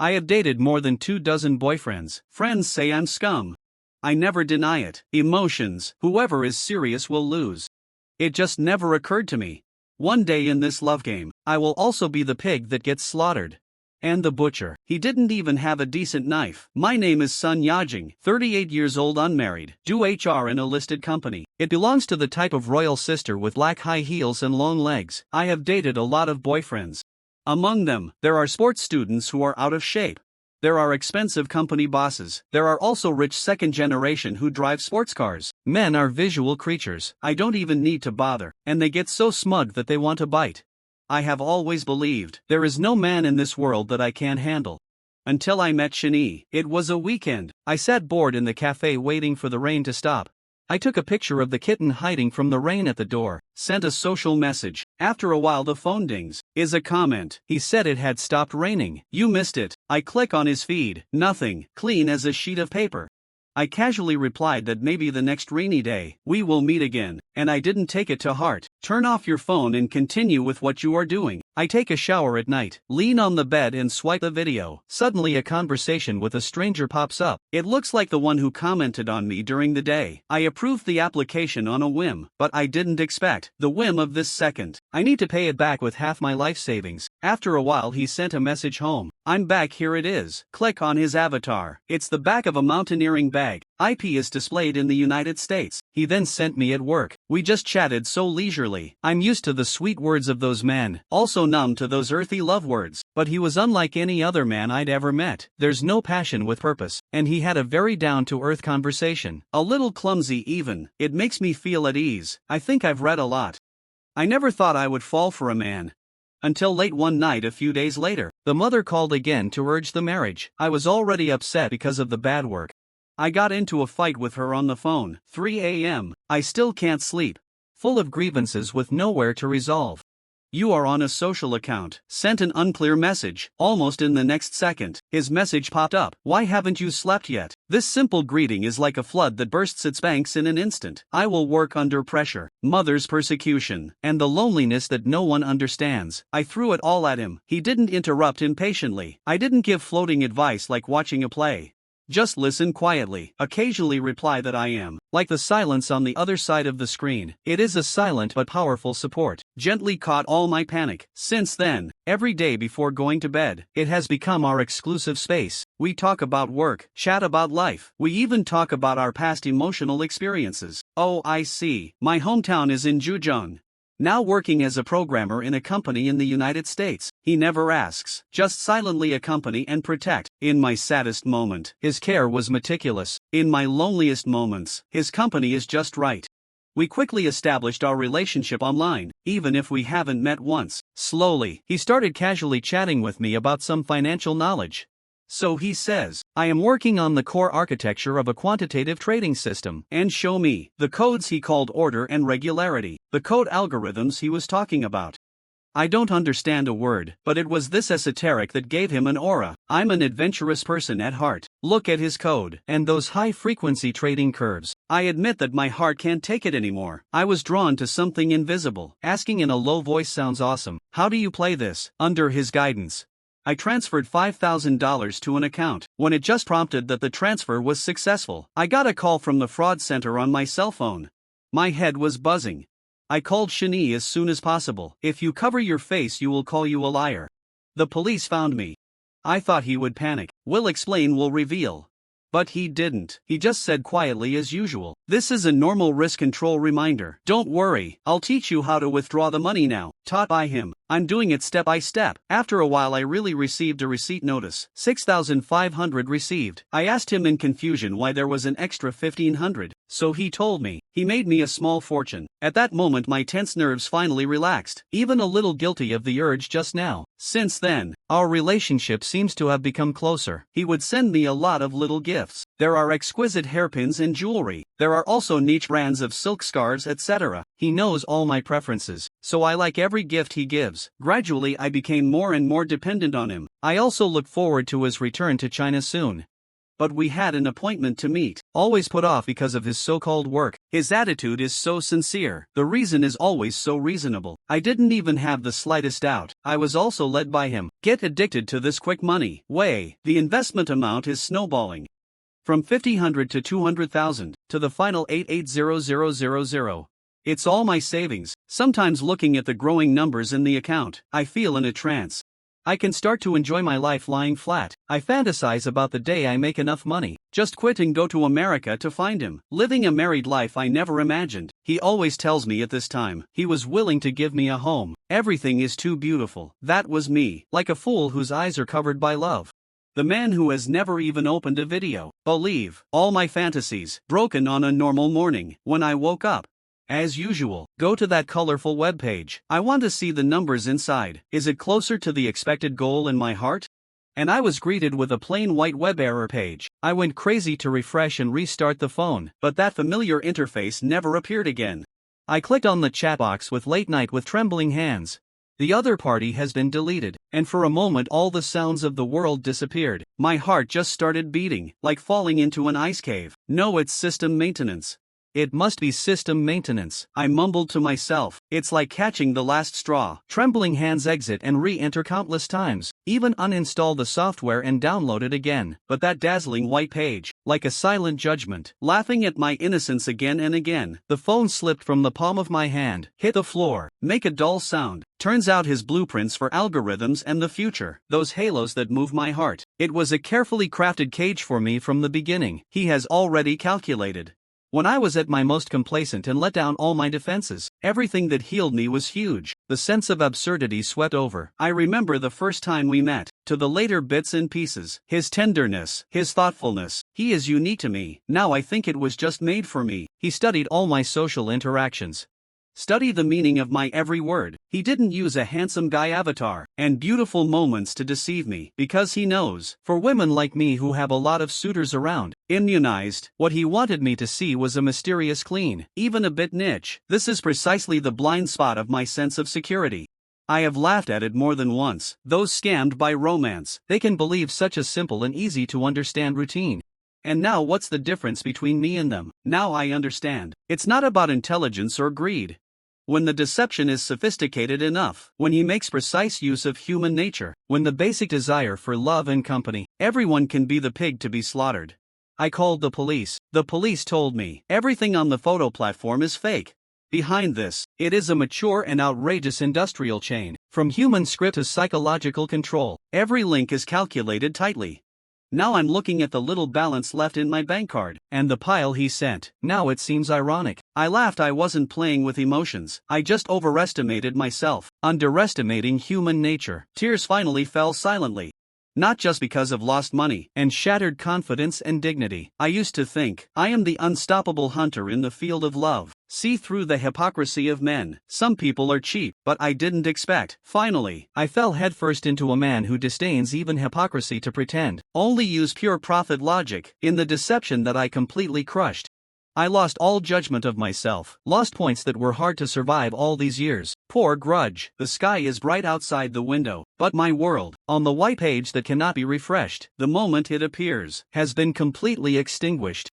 I have dated more than 24 boyfriends. Friends say I'm scum. I never deny it. Emotions, whoever is serious will lose. It just never occurred to me. One day in this love game, I will also be the pig that gets slaughtered. And the butcher. He didn't even have a decent knife. My name is Sun Yajing, 38 years old, unmarried, do HR in a listed company. It belongs to the type of royal sister with black high heels and long legs. I have dated a lot of boyfriends. Among them, there are sports students who are out of shape. There are expensive company bosses. There are also rich second generation who drive sports cars. Men are visual creatures. I don't even need to bother, and they get so smug that they want to bite. I have always believed there is no man in this world that I can't handle. Until I met Shani. It was a weekend. I sat bored in the cafe waiting for the rain to stop. I took a picture of the kitten hiding from the rain at the door, sent a social message. After a while the phone dings. Is a comment. He said it had stopped raining. You missed it. I click on his feed. Nothing. Clean as a sheet of paper. I casually replied that maybe the next rainy day, we will meet again, and I didn't take it to heart. Turn off your phone and continue with what you are doing. I take a shower at night, lean on the bed and swipe a video. Suddenly a conversation with a stranger pops up. It looks like the one who commented on me during the day. I approved the application on a whim, but I didn't expect the whim of this second. I need to pay it back with half my life savings. After a while he sent a message home. I'm back, here it is. Click on his avatar. It's the back of a mountaineering bag. IP is displayed in the United States. He then sent me at work. We just chatted so leisurely. I'm used to the sweet words of those men, also numb to those earthy love words. But he was unlike any other man I'd ever met. There's no passion with purpose, and he had a very down-to-earth conversation. A little clumsy even. It makes me feel at ease. I think I've read a lot. I never thought I would fall for a man. Until late one night a few days later, the mother called again to urge the marriage. I was already upset because of the bad work. I got into a fight with her on the phone. 3 a.m. I still can't sleep. Full of grievances with nowhere to resolve. You are on a social account. Sent an unclear message. Almost in the next second, his message popped up. Why haven't you slept yet? This simple greeting is like a flood that bursts its banks in an instant. I will work under pressure. Mother's persecution, and the loneliness that no one understands. I threw it all at him. He didn't interrupt impatiently. I didn't give floating advice like watching a play. Just listen quietly. Occasionally reply that I am. Like the silence on the other side of the screen. It is a silent but powerful support. Gently caught all my panic. Since then, every day before going to bed, it has become our exclusive space. We talk about work, chat about life. We even talk about our past emotional experiences. Oh, I see. My hometown is in Zhejiang. Now working as a programmer in a company in the United States. He never asks, just silently accompany and protect. In my saddest moment, his care was meticulous. In my loneliest moments, his company is just right. We quickly established our relationship online, even if we haven't met once. Slowly, he started casually chatting with me about some financial knowledge. So he says, I am working on the core architecture of a quantitative trading system, and show me the codes he called order and regularity, the code algorithms he was talking about. I don't understand a word, but it was this esoteric that gave him an aura. I'm an adventurous person at heart. Look at his code, and those high-frequency trading curves. I admit that my heart can't take it anymore. I was drawn to something invisible. Asking in a low voice sounds awesome. How do you play this? Under his guidance, I transferred $5,000 to an account. When it just prompted that the transfer was successful, I got a call from the fraud center on my cell phone. My head was buzzing. I called Shani as soon as possible. If you cover your face, you will call you a liar. The police found me. I thought he would panic. Will explain, will reveal. But he didn't. He just said quietly as usual. This is a normal risk control reminder. Don't worry, I'll teach you how to withdraw the money now. Taught by him. I'm doing it step by step. After a while I really received a receipt notice. 6,500 received. I asked him in confusion why there was an extra 1,500. So he told me. He made me a small fortune. At that moment my tense nerves finally relaxed. Even a little guilty of the urge just now. Since then, our relationship seems to have become closer. He would send me a lot of little gifts. There are exquisite hairpins and jewelry. There are also niche brands of silk scarves, etc. He knows all my preferences, so I like every gift he gives. Gradually I became more and more dependent on him. I also look forward to his return to China soon. but we had an appointment to meet, always put off because of his so-called work. His attitude is so sincere, the reason is always so reasonable. I didn't even have the slightest doubt. I was also led by him. Get addicted to this quick money way. The investment amount is snowballing. From 50,000 to 200,000, to the final 880000. It's all my savings. Sometimes looking at the growing numbers in the account, I feel in a trance. I can start to enjoy my life lying flat. I fantasize about the day I make enough money. Just quit and go to America to find him. Living a married life I never imagined. He always tells me at this time, he was willing to give me a home. Everything is too beautiful. That was me, like a fool whose eyes are covered by love. The man who has never even opened a video. Believe, all my fantasies, broken on a normal morning, when I woke up. As usual, go to that colorful webpage. I want to see the numbers inside. Is it closer to the expected goal in my heart? And I was greeted with a plain white web error page. I went crazy to refresh and restart the phone, but that familiar interface never appeared again. I clicked on the chat box with late night with trembling hands. The other party has been deleted, and for a moment all the sounds of the world disappeared. My heart just started beating, like falling into an ice cave. No, it's system maintenance. It must be system maintenance, I mumbled to myself. It's like catching the last straw. Trembling hands exit and re-enter countless times, even uninstall the software and download it again. But that dazzling white page, like a silent judgment, laughing at my innocence again and again. The phone slipped from the palm of my hand, hit the floor, make a dull sound. Turns out his blueprints for algorithms and the future, those halos that move my heart. It was a carefully crafted cage for me from the beginning. He has already calculated. When I was at my most complacent and let down all my defenses, everything that healed me was huge. The sense of absurdity swept over. I remember the first time we met, to the later bits and pieces. His tenderness, his thoughtfulness. He is unique to me. Now I think it was just made for me. He studied all my social interactions. Study the meaning of my every word. He didn't use a handsome guy avatar and beautiful moments to deceive me, because he knows, for women like me who have a lot of suitors around, immunized, what he wanted me to see was a mysterious clean, even a bit niche. This is precisely the blind spot of my sense of security. I have laughed at it more than once. Those scammed by romance, they can believe such a simple and easy to understand routine. And now what's the difference between me and them? Now I understand. It's not about intelligence or greed. When the deception is sophisticated enough, when he makes precise use of human nature, when the basic desire for love and company, everyone can be the pig to be slaughtered. I called the police. The police told me, everything on the photo platform is fake. Behind this, it is a mature and outrageous industrial chain. From human script to psychological control, every link is calculated tightly. Now I'm looking at the little balance left in my bank card, and the pile he sent. Now it seems ironic. I laughed. I wasn't playing with emotions. I just overestimated myself, underestimating human nature. Tears finally fell silently. Not just because of lost money and shattered confidence and dignity. I used to think, I am the unstoppable hunter in the field of love. See through the hypocrisy of men. Some people are cheap, but I didn't expect. Finally, I fell headfirst into a man who disdains even hypocrisy to pretend. Only use pure profit logic in the deception that I completely crushed. I lost all judgment of myself, lost points that were hard to survive all these years. Poor grudge. The sky is bright outside the window, but my world, on the white page that cannot be refreshed, the moment it appears, has been completely extinguished.